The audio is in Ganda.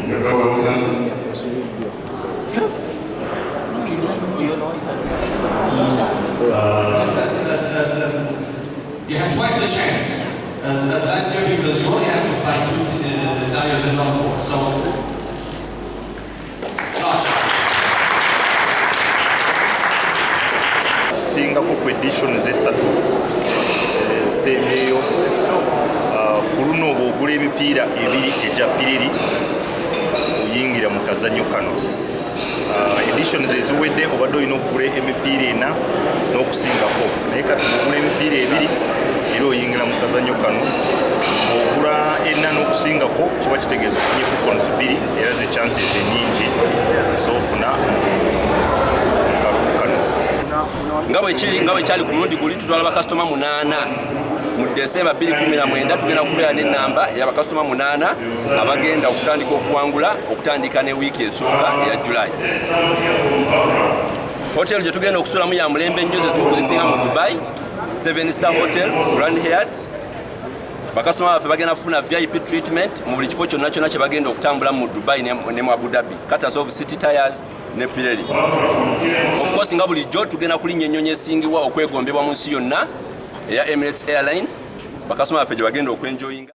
You're very welcome. You have twice the chance as last year because you only have to buy 2 tires and not 4. So, Josh. Singapore editions esatu sembeyo kuluno bwogula emipiira ebiri eja piriri oyingira mu kazanyo kano. Editions eziwedde obadde olina okugula emipiira 4 n'okusingako, naye kati ogula emipiira ebiri era oyingira mu kazanyo kano. Ogula 4 n'okusingako kiba kitegeeza ofunye coupons 2 era ze chances enyingi z'ofuna mu kalulu kano. nga bwe kyali ku mulundi guli tutwala bakasitoma 8 mu Desemba 2019 tugenda kubeera n'ennamba y'abakasitoma 8 abagenda okutandika okuwangula okutandika ne wiiki esooka eya July. Hotel gye tugenda okusulamu ya mulembe nnyo zezisinga mu Dubai, 7-star Hotel, Grand Hyatt. Bakasitoma baffe bagenda kufuna VIP treatment mu buli kifo kyonna kyonna kye bagenda okutambula mu Dubai ne mu Abu Dhabi, Qatar of City Tires ne Pirelli. Of course nga bulijjo tugenda kulinnya ennyonyi esingibwa okwegombebwa mu nsi yonna eya Emirates Airlines. Bakasitoma baffe gye bagenda okwenjoyinga.